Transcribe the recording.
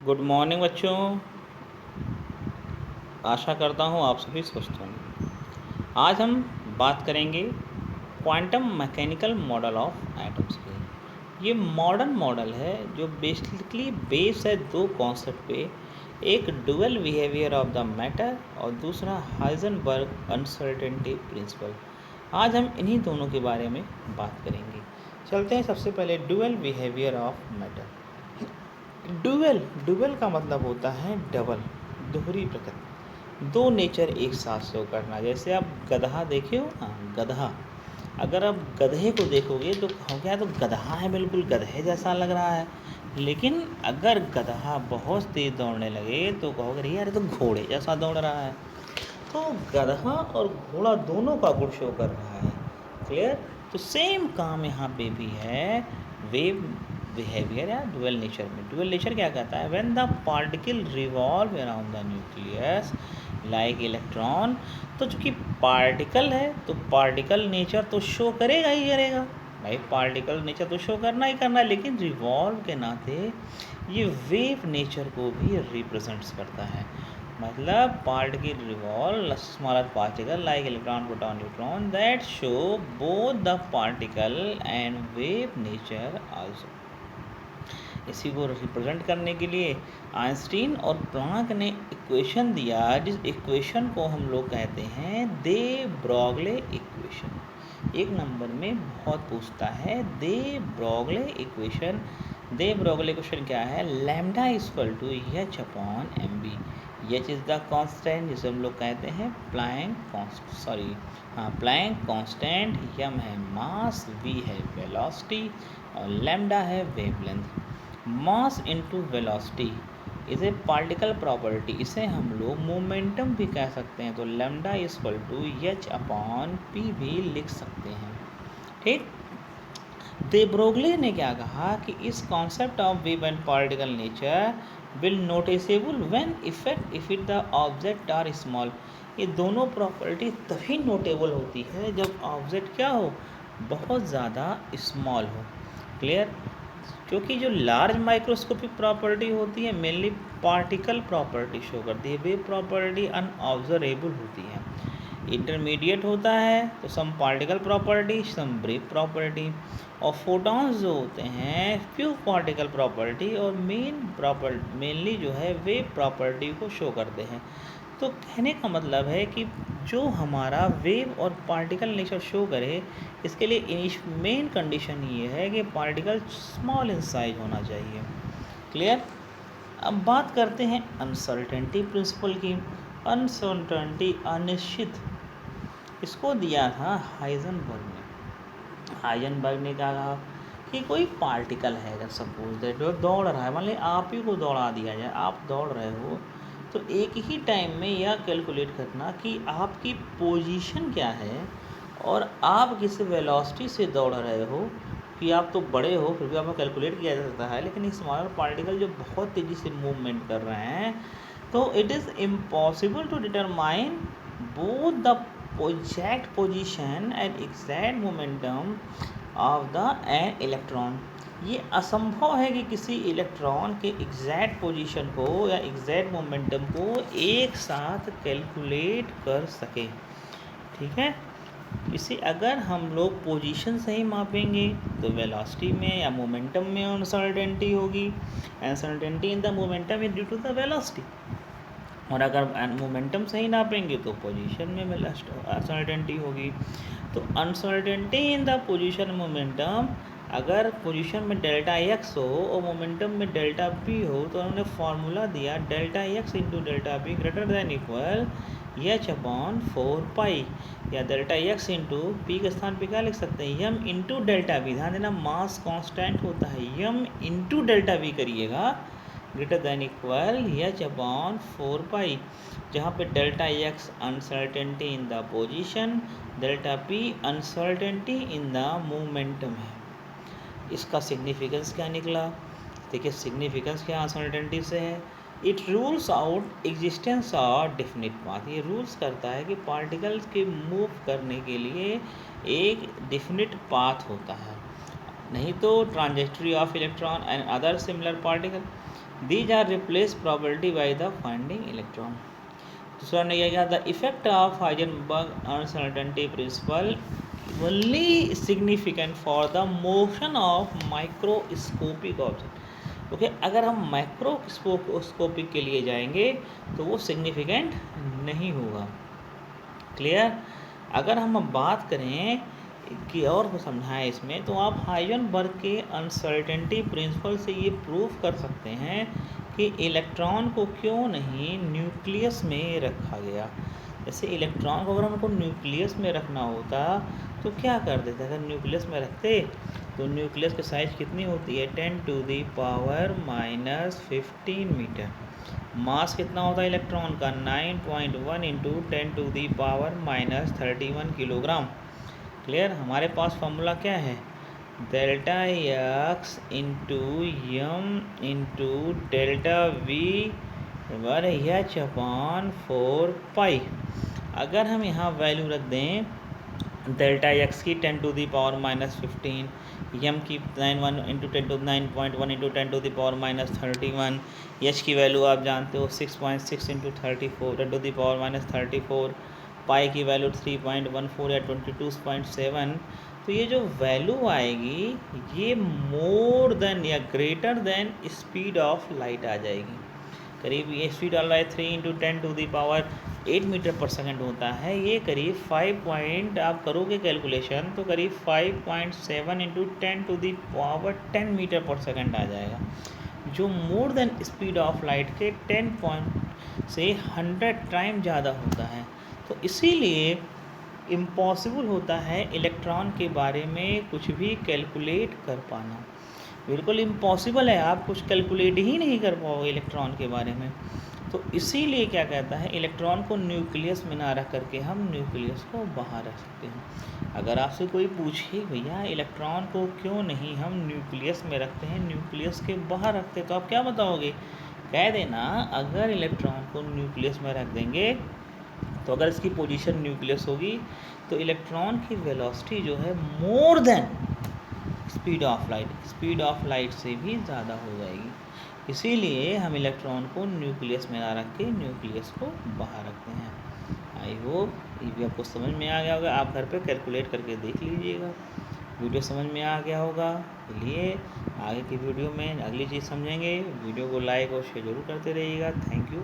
Good morning बच्चों। आशा करता हूँ आप सभी स्वस्थ होंगे। आज हम बात करेंगे quantum mechanical model of atoms की। ये मॉडर्न मॉडल है जो बेसिकली बेस है दो कॉन्सेप्ट पे, एक dual behaviour of the matter और दूसरा हाइजेनबर्ग अनसर्टेनिटी प्रिंसिपल। आज हम इन्हीं दोनों के बारे में बात करेंगे। चलते हैं सबसे पहले dual behaviour of matter. Dual dual का मतलब होता है डबल, दोहरी प्रकृति, दो नेचर एक साथ शो करना। जैसे आप गधा देखे हो ना, गधा, अगर आप गधे को देखोगे तो कहोगे यार तो गधा है, बिल्कुल गधे जैसा लग रहा है। लेकिन अगर गधा बहुत तेज दौड़ने लगे तो कहोगे अरे यार ये तो घोड़े जैसा दौड़ रहा है। तो गधा और घोड़ा दोनों का गुण शो कर रहा है। क्लियर? तो सेम काम यहाँ पे भी है वेव बिहेवियर या डुअल नेचर में। डुअल नेचर क्या कहता है? When the particle revolve around the nucleus like electron. तो चूँकि पार्टिकल है तो पार्टिकल नेचर तो शो करेगा ही करेगा भाई, पार्टिकल नेचर तो शो करना ही करना है, लेकिन रिवॉल्व के नाते ये वेव नेचर को भी रिप्रेजेंट्स करता है। मतलब particle revolve smaller particle like electron proton neutron that show both the particle and wave nature also. इसी को रिप्रेजेंट करने के लिए आइंस्टीन और प्लांक ने इक्वेशन दिया, जिस इक्वेशन को हम लोग कहते हैं दे ब्रॉगले इक्वेशन। एक नंबर में बहुत पूछता है de Broglie equation. De Broglie equation क्या है? Lambda equal to h upon m v. H is the constant जिसे हम लोग कहते हैं प्लैंक कांस्टेंट, एम है मास, वी है वेलोसिटी और लैम्डा है wavelength. Mass into velocity is a particle property, इसे हम लोग मोमेंटम भी कह सकते हैं। तो lambda equal to h upon P भी लिख सकते हैं। ठीक। दे ब्रोगले ने क्या कहा कि इस concept of wave and particle nature will noticeable when if it the object are small. ये दोनों प्रॉपर्टी तभी नोटेबल होती है जब ऑब्जेक्ट क्या हो, बहुत ज़्यादा स्मॉल हो। क्लियर? क्योंकि जो लार्ज माइक्रोस्कोपिक प्रॉपर्टी होती है मेनली पार्टिकल प्रॉपर्टी शो करती है, वेव प्रॉपर्टी अनऑब्जर्वेबल होती है। इंटरमीडिएट होता है तो सम पार्टिकल प्रॉपर्टी, सम वेव प्रॉपर्टी, और फोटॉन्स जो होते हैं फ्यू पार्टिकल प्रॉपर्टी और मेनली जो है वेव प्रॉपर्टी को शो करते हैं। तो कहने का मतलब है कि जो हमारा वेव और पार्टिकल नेचर शो करे, इसके लिए मेन कंडीशन ये है कि पार्टिकल स्मॉल इन साइज होना चाहिए। क्लियर? अब बात करते हैं अनसर्टेनिटी प्रिंसिपल की। अनसर्टेनिटी, अनिश्चित, इसको दिया था हाइजेनबर्ग ने। हाइजेनबर्ग ने क्या कहा कि कोई पार्टिकल है, अगर सपोज दैट जो दौड़ रहा है, मान लीजिए आप ही को दौड़ा दिया जाए, आप दौड़ रहे हो, तो एक ही टाइम में यह कैलकुलेट करना कि आपकी पोजीशन क्या है और आप किस वेलोसिटी से दौड़ रहे हो। कि आप तो बड़े हो फिर भी आपको कैलकुलेट किया जा सकता है, लेकिन स्मॉलर पार्टिकल जो बहुत तेज़ी से मूवमेंट कर रहे हैं, तो it is impossible to determine both the exact position and exact momentum of the an electron. ये असंभव है कि किसी इलेक्ट्रॉन के एग्जैक्ट पोजीशन को या एग्जैक्ट मोमेंटम को एक साथ कैलकुलेट कर सके। ठीक है? इसे अगर हम लोग पोजीशन से ही मापेंगे तो वेलोसिटी में या मोमेंटम में अनसर्टेनिटी होगी। Uncertainty in the momentum is due to the velocity. और अगर मोमेंटम से ही नापेंगे तो पोजीशन में अनसर्टेनिटी होगी। तो uncertainty in the position momentum, अगर पोजीशन में डेल्टा एक्स हो और मोमेंटम में डेल्टा पी हो, तो उन्होंने फार्मूला दिया delta x into delta P greater than equal H upon 4 पाई, या डेल्टा एक्स इंटू पी के स्थान पे क्या लिख सकते हैं, यम इंटू डेल्टा पी। ध्यान देना मास कांस्टेंट होता है, यम इंटू डेल्टा पी करिएगा greater than equal H upon 4 पाई, जहाँ पे delta x uncertainty in the position, delta P uncertainty in the momentum है। इसका सिग्निफिकेंस क्या निकला? देखिए सिग्निफिकेंस क्या अनसर्टेनिटी से है, it rules out existence of definite path. ये रूल्स करता है कि पार्टिकल्स के मूव करने के लिए एक डेफिनिट पाथ होता है, नहीं तो trajectory of electron and other similar particle. These are replace property by the finding electron. दूसरा ने क्या the effect of Heisenberg uncertainty principle only significant for the motion of microscopic object. Okay, अगर हम microscopic के लिए जाएंगे तो वो सिग्निफिकेंट नहीं होगा। क्लियर। अगर हम अब बात करें कि और समझाएं इसमें, तो आप हाइजेनबर्ग के अनसर्टेनिटी प्रिंसिपल से ये प्रूव कर सकते हैं कि इलेक्ट्रॉन को क्यों नहीं न्यूक्लियस में रखा गया। जैसे इलेक्ट्रॉन को अगर हमको न्यूक्लियस में रखना होता तो क्या कर देते, अगर न्यूक्लियस में रखते तो न्यूक्लियस की साइज कितनी होती है 10⁻⁻15 मीटर। मास कितना होता है इलेक्ट्रॉन का 9.1 इंटू 10⁻31 किलोग्राम। क्लियर। हमारे पास फॉर्मूला क्या है, delta x into M into delta we बराबर एच अपॉन 4 पाई। अगर हम यहाँ वैल्यू रख दें डेल्टा एक्स की 10⁻⁻15, यम की 9.1 इंटू 9.1 इंटू 10⁻⁻31, एच की वैल्यू आप जानते हो 6.6 इंटू 34 10⁻⁻34, पाई की वैल्यू 3.14 या 22.7। तो ये जो वैल्यू आएगी ये मोर देन या greater than speed of light आ जाएगी। करीब ये speed of light 3 into 10⁸ metre पर सेकेंड होता है, ये करीब 5 आप करोगे कैलकुलेशन तो करीब 5.7 इंटू 10⁻10 मीटर पर सेकेंड आ जाएगा, जो more than speed of light के 10 से 100 टाइम ज़्यादा होता है। तो इसीलिए इम्पॉसिबल होता है इलेक्ट्रॉन के बारे में कुछ भी कैलकुलेट कर पाना, बिल्कुल इम्पॉसिबल है, आप कुछ कैलकुलेट ही नहीं कर पाओगे इलेक्ट्रॉन के बारे में। तो इसीलिए क्या कहता है इलेक्ट्रॉन को न्यूक्लियस में ना रख करके हम न्यूक्लियस को बाहर रख सकते हैं। अगर आपसे कोई पूछे भैया इलेक्ट्रॉन को क्यों नहीं हम न्यूक्लियस में रखते हैं, न्यूक्लियस के बाहर रखते, तो आप क्या बताओगे, कह देना अगर इलेक्ट्रॉन को न्यूक्लियस में रख देंगे तो अगर इसकी पोजीशन न्यूक्लियस होगी तो इलेक्ट्रॉन की वेलोसिटी जो है more than speed of light से भी ज़्यादा हो जाएगी। इसीलिए हम इलेक्ट्रॉन को न्यूक्लियस में ना रख के न्यूक्लियस को बाहर रखते हैं। आई होप ये भी आपको समझ में आ गया होगा, आप घर पे कैलकुलेट करके देख लीजिएगा, वीडियो समझ में आ गया होगा। चलिए आगे की वीडियो में अगली चीज़ समझेंगे, वीडियो को लाइक और शेयर जरूर करते रहिएगा। Thank you.